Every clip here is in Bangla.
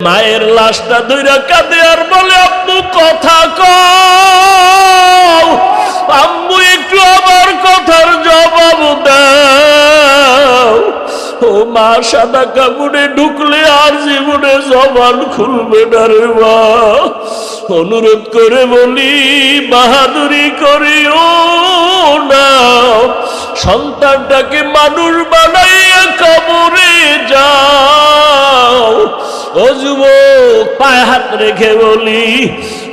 মায়ের লাশটা ধইরা কাঁদে আর বলে আম্মু কথা কও, আম্মু একটু আমার কথার জবাব দাও। ও মা সাদা কাপড়ে ঢুকলে আর জীবনে জবান খুলবে না রে মা। অনুরোধ করে বলি বাহাদুরি করিও না, সন্তানটাকে মানুষ বানাইয়া কবরে যাও। ও যুবক পায়ে হাত রেখে বলি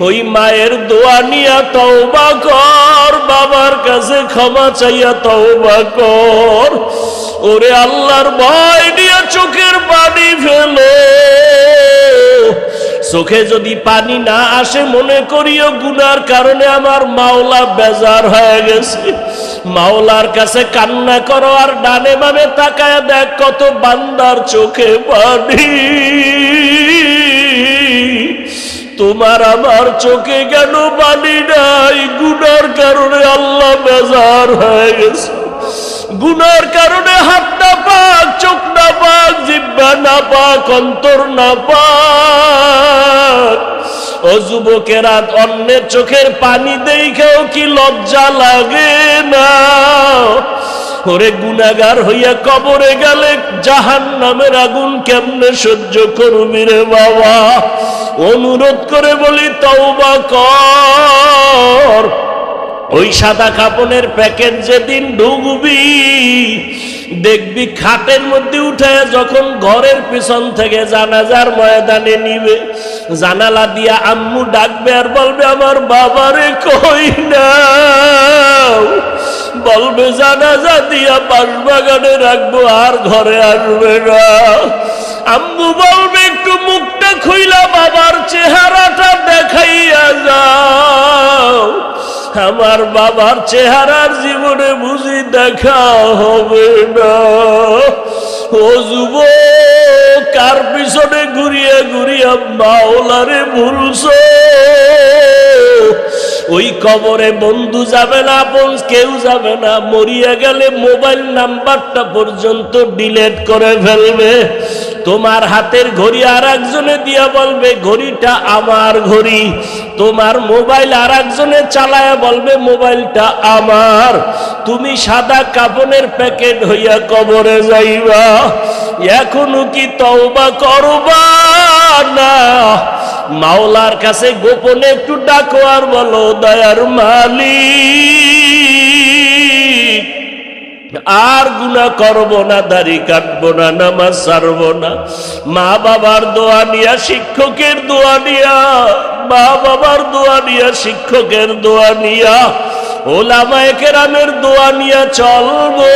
ওই মায়ের দোয়া নিয়া তওবা কর, বাবার কাছে ক্ষমা চাইয়া তওবা কর। ওরে আল্লাহর ভয় নিয়ে চোখের পানি ফেলো। চোখে যদি পানি না আসে মনে করিও গুনার কারণে আমার মাওলা বেজার হয়ে গেছে। মাওলার কাছে কান্না করো আর ডানে বামে তাকায় দেখ কত বান্দার চোখে পানি। তোমার আমার চোখে কেন পানি নাই? গুনার কারণে আল্লাহ বেজার হয়ে গেছে। গুনার কারণে হাত না পাক, চোখ না পাক, জিহ্বা না পাক, অন্তর না পাক। ও যুবকেরা, অন্যের চোখের পানি দেখেও কি লজ্জা লাগে না? ওরে গুনাহগার হইয়া কবরে গেলে জাহান্নামের আগুন কেমনে সহ্য করবি রে বাবা? অনুরোধ করে বলি তওবা কর। ওই সাদা কাপড়ের প্যাকেট যেদিন ঢুকবি দেখবি খাটের মধ্যে উঠায় যখন ঘরের পিছন থেকে জানাজার ময়দানে নিবে, জানালা দিয়া আম্মু ডাকবে আর বলবে আমার বাবারে কই না, বলবে জানাজা দিয়া বাঁশবাগানে রাখবো আর ঘরে আসবে না। আম্মু বলবে একটু মুখটা খুইলা বাবার চেহারাটা দেখাইয়া যাও। আমার বাবার চেহারার জীবনে বুঝি দেখা হবে না। ও যুবক, কার পিছনে ঘুরিয়া ঘুরিয়া মাওলারে ভুলছো? ওই কবরে বন্ধু যাবে না, আপন কেউ যাবে না। মরিয়া গেলে মোবাইল নাম্বারটা পর্যন্ত ডিলিট করে ফেলবে। তোমার হাতের ঘড়ি আর একজনে দিয়া বলবে ঘড়িটা আমার ঘড়ি। তোমার মোবাইল আর একজনে চালায়া বলবে মোবাইলটা আমার। তুমি সাদা কাপড়ের প্যাকেট হইয়া কবরে যাইবা। এখনো কি তওবা করবা না? মাওলার কাছে গোপনে একটু ডাকো আর বলো দয়ার মালিক, আর গুনাহ করব না, দাড়ি কাটবো না, নামাজ ছাড়বো না। মা বাবার দোয়া নিয়া, শিক্ষকের দোয়া নিয়া, মা বাবার দোয়া নিয়া, শিক্ষকের দোয়া নিয়া, ওলামায়ে কেরামের দোয়া নিয়া চলবো।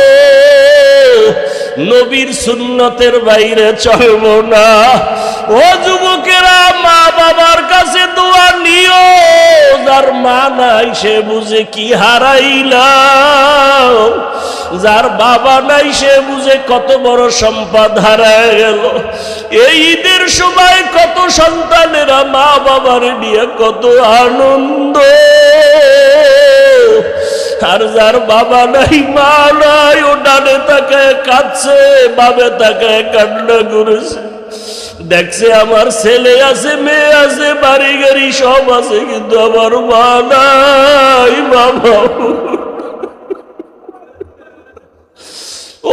নবীর সুন্নতের বাইরে চলবো না। ও যুবকেরা, মা বাবার কাছে দোয়া নিও। যার মা নাই সে বুঝে কি হারাইলাম, যার বাবা নাই সে বুঝে কত বড় সম্পদ হারায় গেল। এই ঈদের সময় কত সন্তানেরা মা বাবার নিয়ে কত আনন্দ, আর যার বাবা নাই মা নাই ও ডানে তাকায় কাঁদছে, বামে তাকায় কান্না করেছে। দেখছে আমার ছেলে আছে, মেয়ে আছে, বাড়ি গাড়ি সব আছে, কিন্তু আমার মা নাই বাবা।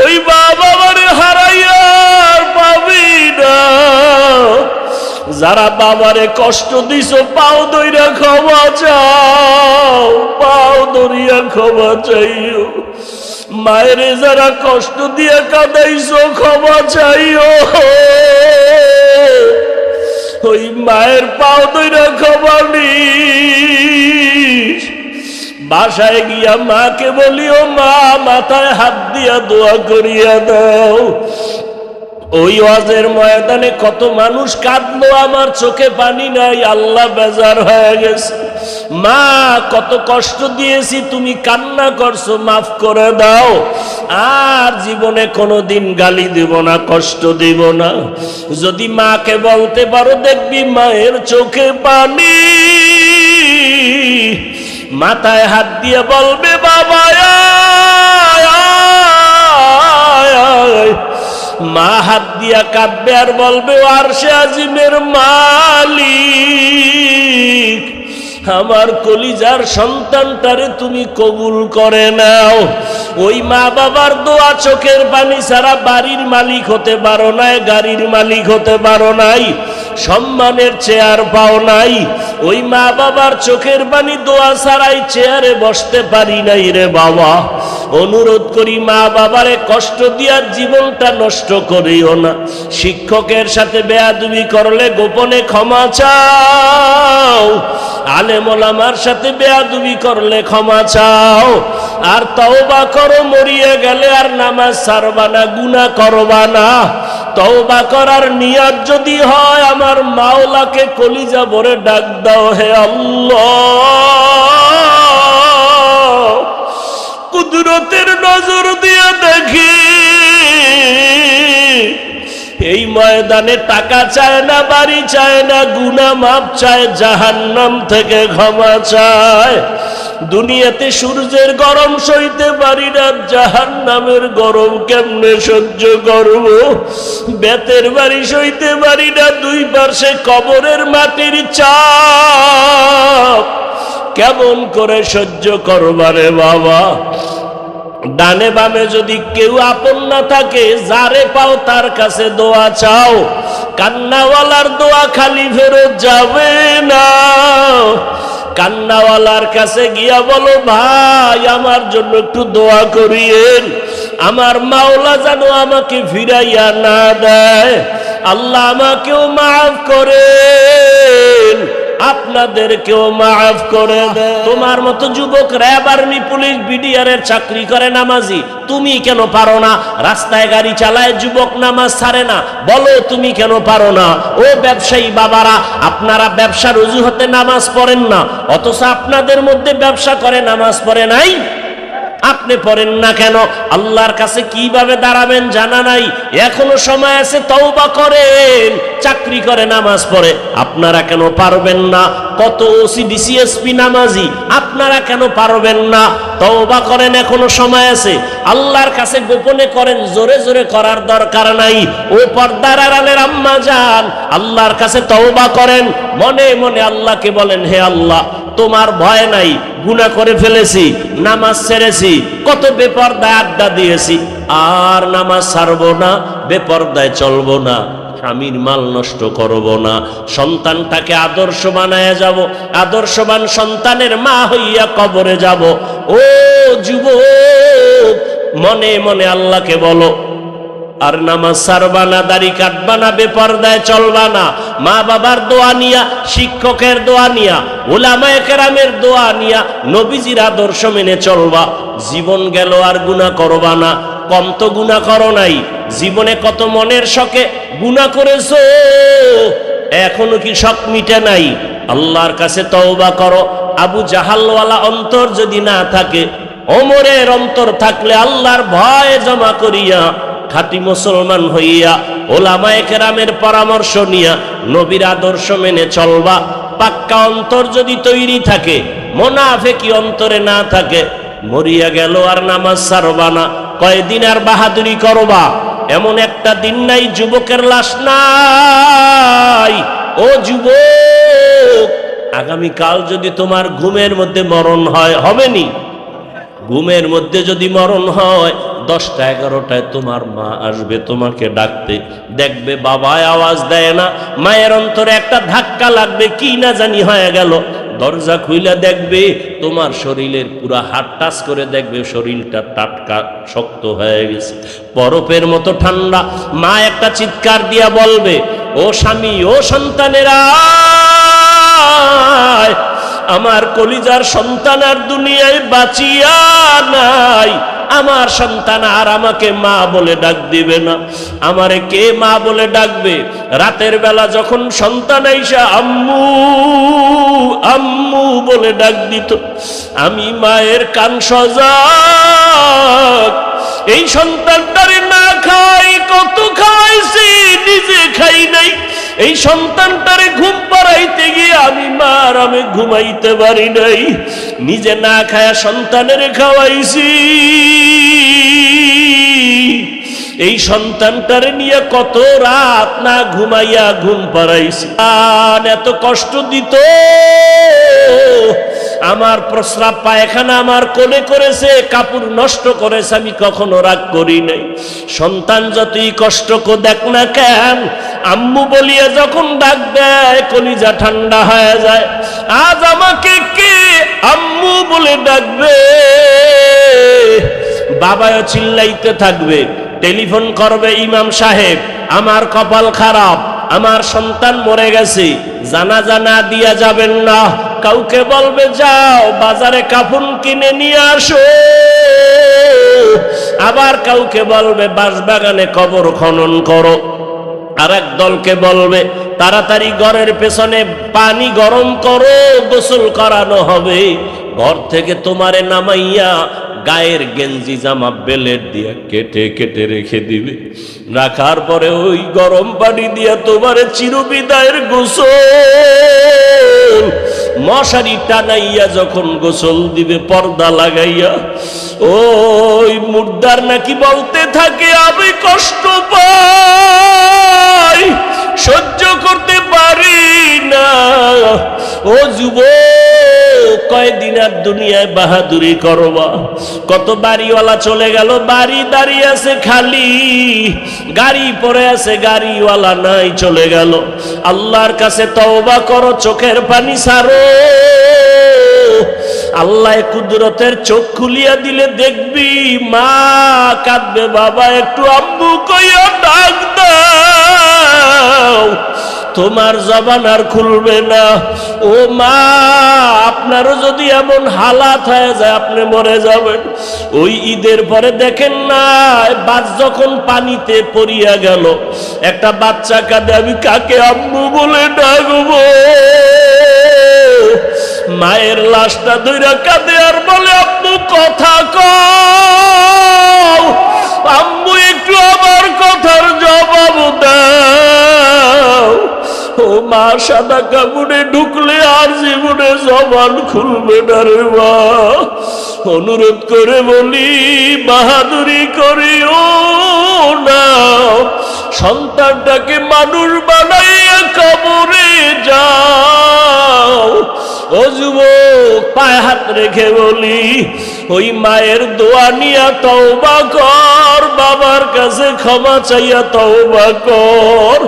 ওই মা বাবারে হারাইয়া পাবি না। যারা বাবারে কষ্ট দিছো পাও ধইরা ক্ষমা চাও, পাও ধরিয়া ক্ষমা চাইও। মায়েরে যারা কষ্ট দিয়ে কাঁদাইছো ক্ষমা চাইও। ওই মায়ের পাও ধইরা ক্ষমা নিস। বাসায় গিয়া মাকে বলিও মা মাথায় হাত দিয়া দোয়া করিয়া দাও। ওই ওয়াজের ময়দানে কত মানুষ কাঁদলো, আমার চোখে পানি নাই, আল্লাহ বেজার হয়ে গেছে। মা কত কষ্ট দিয়েছি, তুমি কান্না করছো, মাফ করে দাও। আর জীবনে কোনোদিন গালি দিব না, কষ্ট দিব না। যদি মাকে বলতে পারো দেখবি মায়ের চোখে পানি। মাথায় হাত দিয়ে বলবে বাবা মা হাত দিয়া কাঁদবে আর বলবে আরশে আজিমের মালিক, আমার কলিজার সন্তানটারে তুমি কবুল করে নাও। ওই মা বাবার দোয়া, চোখের পানি ছাড়া বাড়ির মালিক হতে পারো নাই, গাড়ির মালিক হতে পারো নাই, সম্মানের চেয়ার পাও নাই। ওই মা বাবার চোখের পানি দোয়া ছাড়াই চেয়ারে বসতে পারি নাই রে বাবা। অনুরোধ করি মা বাবারে কষ্ট দিয়া জীবনটা নষ্ট করিও না। শিক্ষকের সাথে বেয়াদবি করলে গোপনে ক্ষমা চাও, আলেম ওলামার সাথে বেয়াদবি করলে ক্ষমা চাও, আর তওবা করো। মরিয়া গেলে আর নামাজ ছাড়বা না, গুনাহ করবা না। তওবা করার নিয়ত যদি হয়, আমার মাওলাকে কলিজা ভরে ডাক দাও, হে আল্লাহ, কুদরতের নজর দিয়ে দেখি এই ময়দানে টাকা চায় না, বাড়ি চায় না, গুনাহ মাপ চায়, জাহান্নাম থেকে ক্ষমা চায়। দুনিয়াতে সূর্যের গরম সইতে পারি না, জাহান্নামের গরম কেমনে সহ্য করব? বেতের বাড়ি সইতে পারি না, দুই পাশে কবরের মাটির চাপ কেমন করে সহ্য করবারে বাবা? ডানে বামে যদি কেউ আপন না থাকে, যারে পাও তার কাছে দোয়া চাও। কান্নাওয়ালার দোয়া খালি ফেরত যাবে না। কান্নাওয়ালার কাছে গিয়া বলো, ভাই আমার জন্য একটু দোয়া করিয়েন, আমার মাওলা যেন আমাকে ফিরাইয়া না দেয়। আল্লাহ আমাকেও মাফ করেন, আপনাদেরকেও মাফ করে দেয়। তোমার মতো যুবক র্যাব, আর্মি, পুলিশ, বিডিআর এর চাকরি করে, নামাজি, তুমি কেন পারো না? রাস্তায় গাড়ি চালায় যুবক, নামাজ ছাড়ে না, বলো তুমি কেন পারো না? ও ব্যবসায়ী বাবারা, আপনারা ব্যবসার অজুহাতে নামাজ পড়েন না, অথচ আপনাদের মধ্যে ব্যবসা করে নামাজ পড়ে নাই। আপনি পড়েন না কেন? আল্লাহর কাছে কিভাবে দাঁড়াবেন জানা নাই, এখনো সময় আছে, তওবা করেন। চাকরি করে নামাজ পড়ে, আপনারা কেন পারবেন না? কত ওসি ডিসিএসপি নামাজি, আপনারা কেন পারবেন না? তওবা করেন, এখনো সময় আছে। আল্লাহর কাছে গোপনে করেন, জোরে জোরে করার দরকার নাই। ও পর্দার আড়ালের আম্মা জান, আল্লাহর কাছে তওবা করেন, মনে মনে আল্লাহকে বলেন, হে আল্লাহ, তোমার ভয় নাই, গুনাহ করে ফেলেছি, নামাজ ছেড়েছি, কত বেপরদায় আড্ডা দিয়েছি, আর নামাজ ছাড়বো না, বেপরদায় চলবো না, স্বামীর মাল নষ্ট করব না, সন্তানটাকে আদর্শ বানায় যাব, আদর্শবান সন্তানের মা হইয়া কবরে যাব। ও যুবক, মনে মনে আল্লাহকে বলো, আর নামাজ ছাড়বা না, দাড়ি কাটবা না, বেপরদায় চলবা না, মা বাবার দোয়া নিয়া, শিক্ষকের দোয়া নিয়া, উলামায়ে কেরামের দোয়া নিয়া, নবীজির আদর্শ মেনে চলবা। জীবন গেল আর গুনাহ করবা না। কম তো গুনাহ করো নাই, জীবনে কত মনের শখে গুনাহ করেছো, এখনো কি শখ মিটে নাই? আল্লাহর কাছে তওবা করো। আবু জাহালওয়ালা অন্তর যদি না থাকে, ওমরের অন্তর থাকলে আল্লাহর ভয় জমা করিয়া, খাঁটি মুসলমান হইয়া, ওলামায়ে কেরামের পরামর্শ নিয়া, নবীর আদর্শ মেনে চলবা। পাক্কা অন্তর যদি তৈরি থাকে, মুনাফিকি অন্তরে না থাকে, মরিয়া গেল আর নামাজ ছাড়বা না, কয়দিন আর বাহাদুরি করবা? এমন একটা দিন নাই যুবকের লাশ নাই। ও যুবক, আগামীকাল যদি তোমার ঘুমের মধ্যে মরণ হয়, হবে নি? ঘুমের মধ্যে যদি মরণ হয়, 10টা 11টায় তোমার মা আসবে তোমাকে ডাকতে, দেখবে বাবায় আওয়াজ দেয় না, মায়ের অন্তরে একটা ধাক্কা লাগবে, কি না জানি হয়ে গেল। দরজা খুইলা দেখবে তোমার শরীরের পুরা হাত টাচ করে দেখবে শরীরটা টাটকা শক্ত হয়ে গেছে, বরফের মতো ঠান্ডা। মা একটা চিৎকার দিয়া বলবে, ও স্বামী, ও সন্তানেরা, আমার কলিজার সন্তান আর দুনিয়ায় বাঁচিয়া নাই, আমার সন্তান আর আমাকে মা বলে ডাক দিবে না। আমারে কে মা বলে ডাকবে? রাতের বেলা যখন সন্তান আইসা আম্মু আম্মু বলে ডাক দিত, আমি মায়ের কান সজাগ। এই সন্তানটারে না খাই, কত খাইছি, নিজে খাই নাই। এই সন্তানটারে ঘুম পাড়াইতে গিয়ে আমি মার আমি ঘুমাইতে পারি নাই, নিজে না খায়া সন্তানের খাওয়াইছি। এই সন্তানটারে নিয়ে কত রাত না ঘুমাইয়া ঘুম পাড়াইছি, এত কষ্ট দিত। আমার প্রস্রাব পায়খানা আমার কোলে করেছে, কাপড় নষ্ট করেছে, আমি কখনো রাগ করি নাই। সন্তান যতই কষ্ট দেখ না কেন, আম্মু বলিয়া যখন ডাক দেয় কলিজা ঠান্ডা হয়ে যায়। আজ আমাকে কে আম্মু বলে ডাকবে? বাবাও চিল্লাইতে থাকবে, টেলিফোন করবে ইমাম সাহেব, আমার কপাল খারাপ, আমার সন্তান মরে গেছে, জানাজা না দিয়া যাবেন না। কাউকে বলবে যাও বাজারে কাফন কিনে নিয়ে আসো, আবার কাউকে বলবে বাঁশবাগানে কবর খনন করো, আর এক দলকে বলবে তাড়াতাড়ি ঘরের পেছনে পানি গরম করো, গোসল করানো হবে। ঘর থেকে তোমারে নামাইয়া গায়ের গেঞ্জি জামা বেলেট দিয়া কেটে কেটে রেখে দিবে। রাখার পরে ওই গরম পানি দিয়া তোমারে চিরবিদায়ের গোসল, মশারি টানাইয়া যখন গোসল দিবে পর্দা লাগাইয়া, ওই মুর্দার নাকি বলতে থাকে আমি কষ্ট পাই, সহ্য করতে পারি না। ও যুবক, কয়দিন আর দুনিয়ায় বাহাদুরি করবা? কত বাড়িওয়ালা চলে গেল, বাড়ি দাঁড়িয়ে আছে খালি, গাড়ি পড়ে আছে, গাড়িওয়ালা নাই, চলে গেল। আল্লাহর কাছে তওবা করো, চোখের পানি ছাড়ো। আল্লাহ কুদরতের চোখ খুলিয়া দিলে দেখবি মা কাঁদবে, বাবা একটু আম্মু কইয়া ডাক দাও, তোমার জবান আর খুলবে না। ও মা, আপনারও যদি এমন হালাত হয়ে যায় আপনি মরে যাবেন। ওই ঈদের পরে দেখেন না, বাস যখন পানিতে পড়িয়া গেল, একটা বাচ্চা কাঁদে, আমি কাকে আম্মু বলে ডাকবো? মায়ের লাশটা ধইরা কাঁদে আর বলে আম্মু কথা কও, আম্মু একটু আমার কথার জবাব দাও। ও মা, সাদা কাপড়ে ঢুকলে আর জীবনে জবান খুলবে না রে মা। অনুরোধ করে বলি, বাহাদুরি করিও না, সন্তানটাকে মানুষ বানাইয়া কবরে যাও। ও যুবক, পায়ে হাত রেখে বলি, ওই মায়ের দোয়া নিয়া তওবা কর, বাবার কাছে ক্ষমা চাইয়া তওবা কর।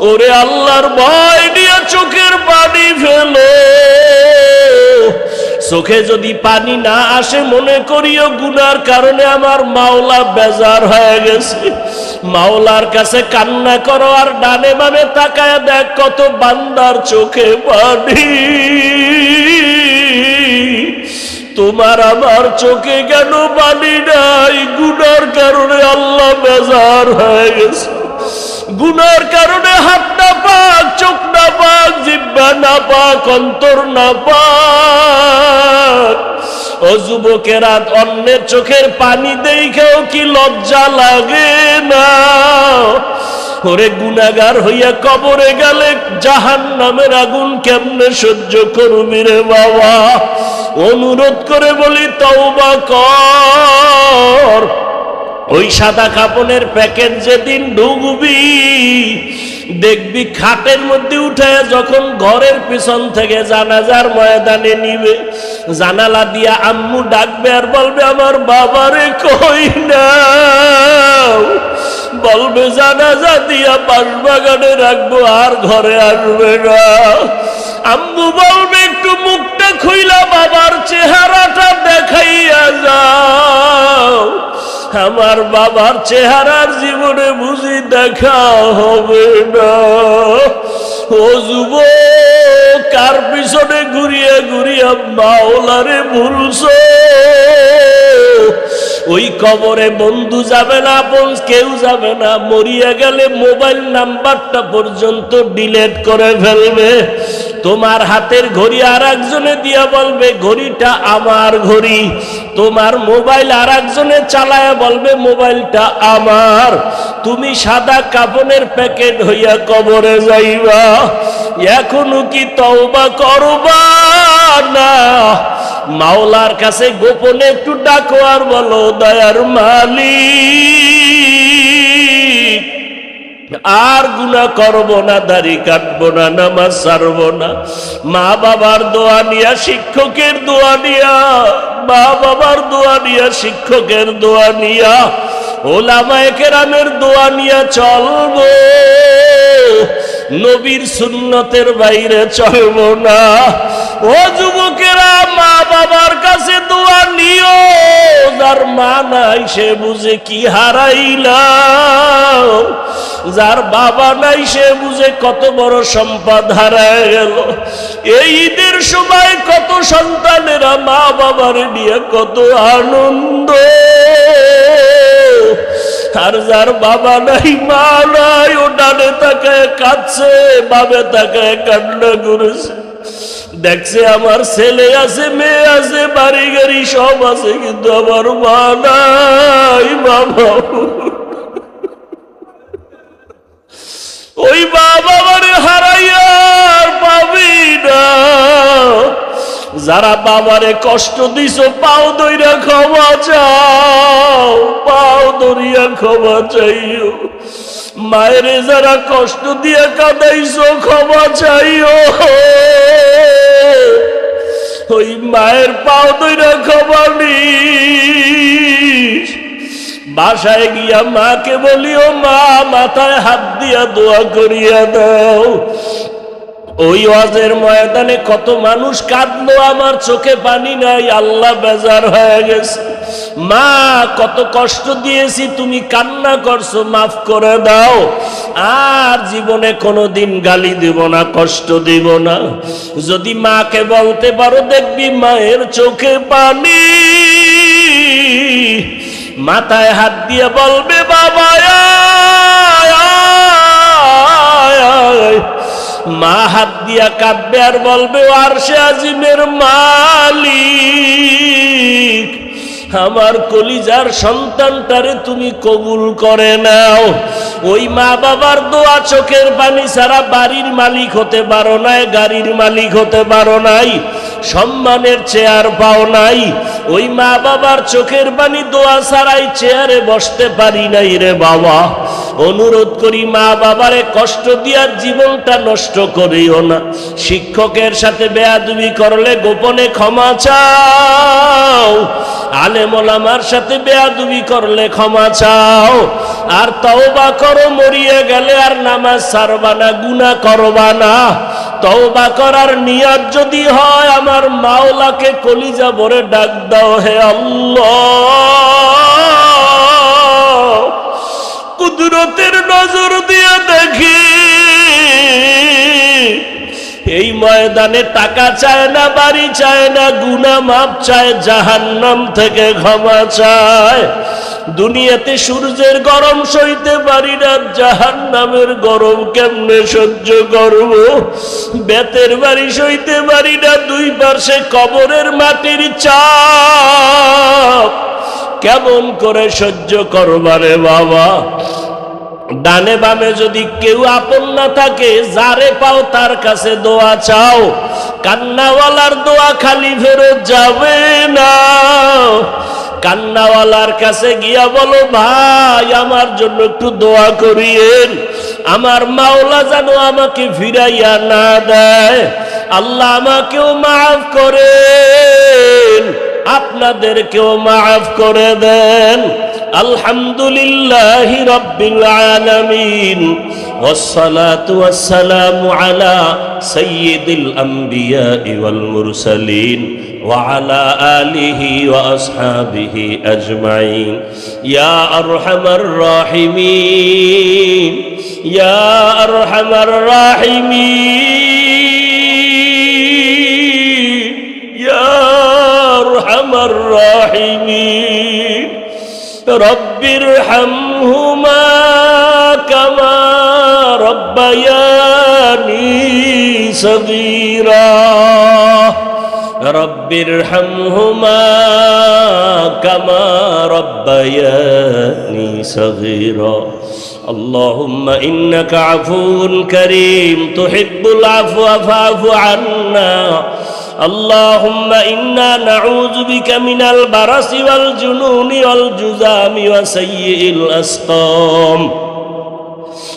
ওরে আল্লাহর ভয় নিয়ে চোখের পানি ফেলো। চোখে যদি পানি না আসে মনে করিও গুনার কারণে আমার মাওলা বেজার হয়ে গেছে। মাওলার কাছে কান্না করো আর ডানে বামে তাকায় দেখ কত বান্দার চোখে পানি। তোমার আমার চোখে কেন পানি নাই? গুনার কারণে আল্লাহ বেজার হয়ে গেছে। গুনার কারণে হাত না পাক, চোখ না পাক, জিহ্বা না পাক, অন্তর না পাক। ও যুবকেরা, অন্যের চোখের পানি দেখেও কি লজ্জা লাগে না? ওরে গুনাহগার হইয়া কবরে গেলে জাহান্নামের আগুন কেমনে সহ্য করবি রে বাবা? অনুরোধ করে বলি তওবা কর। ওই সাদা কাপড়ের প্যাকেট যেদিন ঢুকবি দেখবি খাটের মধ্যে উঠে যখন ঘরের পিছন থেকে জানাজার ময়দানে নিবে, জানালা দিয়া আম্মু ডাকবে আর বলবে আমার বাবারে কই না, বলবে জানাজা দিয়া বাঁশবাগানে রাখবো আর ঘরে আসবে না। আম্মু বলবে একটু মুখটা খুইলা বাবার চেহারাটা দেখাইয়া যাও। আমার বাবার চেহারার জীবনে বুঝি দেখা হবে না। ও যুবক, কার পিছনে ঘুরিয়া ঘুরিয়া মাওলারে ভুলছো? ওই কবরে বন্ধু যাবে না, আপন কেউ যাবে না। মরিয়া গেলে মোবাইল নাম্বারটা পর্যন্ত ডিলিট করে ফেলবে। তোমার হাতের ঘড়ি আর একজনে দিয়া বলবে ঘড়িটা আমার ঘড়ি। তোমার মোবাইল আর একজনে চালায়া বলবে মোবাইলটা আমার। তুমি সাদা কাফনের প্যাকেট হইয়া কবরে যাইবা। এখনো কি তওবা করবা না? মাওলার কাছে গোপনে একটু ডাকো আর বলো দয়ার মালিক আর গুনাহ করব না, দাড়ি কাটবো না, নামাজ ছাড়বো না। মা বাবার দোয়া নিয়া, শিক্ষকের দোয়া নিয়া, মা বাবার দোয়া নিয়া, শিক্ষকের দোয়া নিয়া, ওলামায়ে কেরামের দোয়া নিয়া চলবো। নবীর সুন্নতের বাইরে চলবো না। ও যুবকেরা, মা বাবার কাছে দোয়া নিও। যার মা নাই সে বুঝে কি হারাইলাম, যার বাবা নাই সে বুঝে কত বড় সম্পদ হারায় গেল। এই ঈদের সময় কত সন্তানেরা মা বাবার নিয়ে কত আনন্দ, আর যার বাবা নাই মা নাই ও ডানে তাকায় কাঁদছে, বামে তাকায় কান্না করেছে। দেখছে আমার ছেলে আছে, মেয়ে আছে, বাড়ি গাড়ি সব আছে, কিন্তু আমার মা নাই বাবা। ওই মা বাবারে হারাইয়া পাবি না। যারা বাবারে কষ্ট দিছো পাও ধইরা ক্ষমা চাও, পাও ধরিয়া ক্ষমা চাইও। মায়ের যারা কষ্ট দিয়া কাঁদাইছো ক্ষমা চাইও। ওই মায়ের পাও ধইরা ক্ষমা নিস। বাসায় গিয়া মাকে বলিও, মা মাথায় হাত দিয়া দোয়া করিয়া দাও। ওই ওয়াজের ময়দানে কত মানুষ কাঁদলো, আমার চোখে পানি নাই, আল্লাহ বেজার হয়ে গেছে। মা কত কষ্ট দিয়েছি, তুমি কান্না করছো, মাফ করে দাও। আর জীবনে কোনোদিন গালি দিব না, কষ্ট দিব না। যদি মাকে বলতে পারো, দেখবি মায়ের চোখে পানি। মাথায় হাত দিয়ে বলবে, বাবা মা হাত দিয়া কাঁদবে আর বলবে, আরশে আজিমের মালিক, আমার কলিজার সন্তানটারে তুমি কবুল করে নাও। ওই মা বাবার দোয়া, চোখের পানি ছাড়া বাড়ির মালিক হতে পারো নাই, গাড়ির মালিক হতে পারো নাই, সম্মানের চেয়ার পাও নাই। ওই মা বাবার চোখের পানি দোয়া ছাড়াই চেয়ারে বসতে পারি নাই রে বাবা। অনুরোধ করি, মা বাবারে কষ্ট দিয়া জীবনটা নষ্ট করিও না। শিক্ষকের সাথে বেয়াদবি করলে গোপনে ক্ষমা চাও। আলেম ওলামার সাথে বেয়াদবি করলে ক্ষমা চাও। আর তওবা করো, মরিয়ে গেলে আর নামাজ ছাড়বা না, গুনাহ করবা না। তওবা করার নিয়ত যদি হয়, আমার মাওলাকে কলিজা ভরে ডাক দাও, হে আল্লাহ, কুদরতের নজর দিয়ে দেখি। এই ময়দানে টাকা চায় না, বাড়ি চায় না, গুনাহ মাপ চায়, জাহান্নাম থেকে ক্ষমা চায়। দুনিয়াতে সূর্যের গরম সইতে পারি না, জাহান্নামের গরম কেমনে সহ্য করব? বেতের বাড়ি সইতে পারি না, দুই পাশে কবরের মাটির চাপ কেমন করে সহ্য করবারে বাবা? ডানে বামে যদি কেউ আপন না থাকে, যারে পাও তার কাছে দোয়া চাও। কান্নাওয়ালার দোয়া খালি ফেরত যাবে না। কান্নাওয়ালার কাছে গিয়া বলো, ভাই আমার জন্য একটু দোয়া করিয়েন, আমার মাওলা যেন আমাকে ফিরাইয়া না দেয়। আল্লাহ আমাকেও মাফ করেন, আপনাদেরকেও মাফ করে দেন। আলহামদুলিল্লাহি রাব্বিল আলামিন, ওয়াসসালাতু ওয়াসসালামু আলা সাইয়্যিদিল আমবিয়া ওয়াল মুরসালিন ওয়া আলা আলিহি ওয়া আসহাবিহি আজমাইন। ইয়া আরহামার রাহিমিন, ইয়া আরহামার রাহিমিন, ইয়া আরহামার রাহিমিন। রব্বিরহামহুমা কামা রব্বায়ানি সগীরা, রব্বিরহামহুমা কামা রব্বায়ানি সগীরা। আল্লাহুম্মা ইন্নাকা আফুউন কারীম তুহিব্বুল আফওয়া ফা'ফু আন্না। اللهم إنا نعوذ بك من البرص والجنون والجذام وسيء الأسقام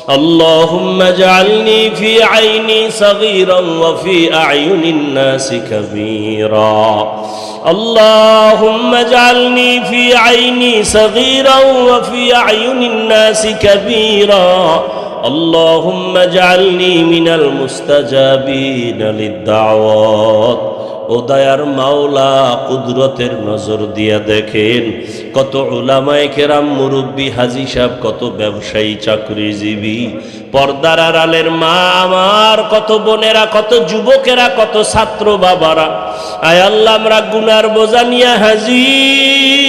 اللهم اجعلني في عيني صغيرا وفي أعين الناس كبيرا اللهم اجعلني في عيني صغيرا وفي أعين الناس كبيرا اللهم اجعلني من المستجابين للدعوات ও দয়ার মাওলা কুদরতের নজর দিয়া দেখেন কত উলামায়ে কেরাম মুরব্বী হাজী সাহেব কত ব্যবসায়ী চাকরিজীবী পর্দার আড়ালের মা আমার কত বোনেরা কত যুবকেরা কত ছাত্র বাবারা আয় আল্লাহ আমরা গুনার বোঝা নিয়ে হাজির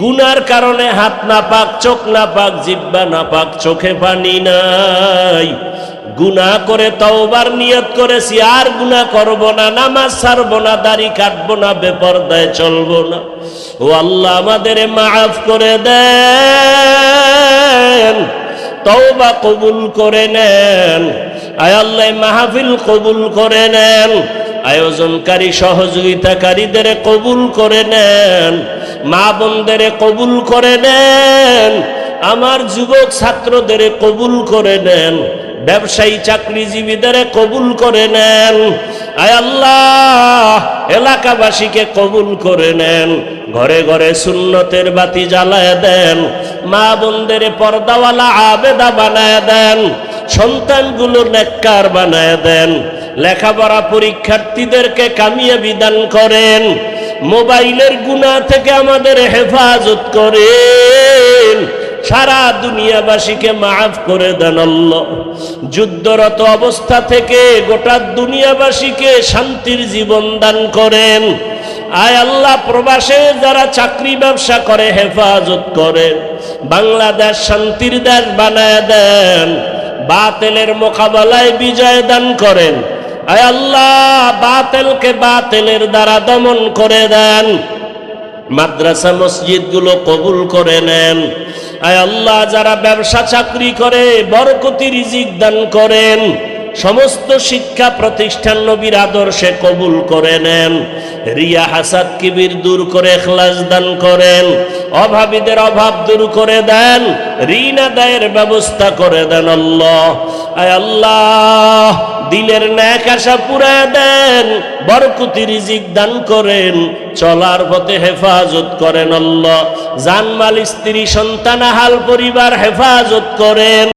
গুনার কারণে হাত না পাক চোখ না পাক জিহ্বা না পাক চোখে পানি নাই গুনাহ করে তওবার নিয়ত করেছি আর গুনাহ করব না নামাজ ছাড়ব না দাড়ি কাটব না বেপরদায় চলব না ও আল্লাহ আমাদের মাফ করে দেন তওবা কবুল করে নেন আয় আল্লাহ মাহফিল কবুল করে নেন আয়োজনকারী সহযোগিতাকারীদের কবুল করে নেন মা বোনদের কবুল করে নেন আমার যুবক ছাত্রদের কবুল করে নেন ব্যবসায়ী চাকরিজীবীদের কবুল করে নেন আয় আল্লাহ এলাকাবাসীকে কবুল করে নেন ঘরে ঘরে সুন্নতের বাতি জ্বালায় দেন মা বোনদের পর্দাওয়ালা আবেদা বানায় দেন সন্তানগুলো নেককার বানায় দেন লেখাপড়া পরীক্ষার্থীদেরকে কামিয়াবি দান করেন মোবাইলের গুনাহ থেকে আমাদের হেফাজত করেন সারা দুনিয়াবাসীকে মাফ করে দেন আল্লাহ যুদ্ধরত অবস্থা থেকে গোটা দুনিয়াবাসীকে শান্তির জীবন দান করেন আয় আল্লাহ প্রবাসে যারা চাকরি ব্যবসা করে হেফাজত করেন বাংলাদেশ শান্তির দেশ বানায় দেন বাতিলের মোকাবেলায় বিজয় দান করেন আয় আল্লাহ বাতিলকে বাতিলের দ্বারা দমন করে দেন মাদ্রাসা মসজিদগুলো কবুল করে নেন আয় আল্লাহ যারা ব্যবসা চাকরি করে বরকতি রিজিক দান করেন সমস্ত শিক্ষা প্রতিষ্ঠান নবীর আদর্শে কবুল করে নেন রিয়া হাসাদ কিবির দূর করে ইখলাস দান করেন অভাবীদের অভাব দূর করে দেন ঋণ আদায়ের ব্যবস্থা করে দেন আল্লাহ আয় আল্লাহ দিলের ন্যাক আশা পুরায় দেন বরকতি রিজিক দান করেন চলার পথে হেফাজত করেন আল্লাহ জানমাল স্ত্রী সন্তান আহাল পরিবার হেফাজত করেন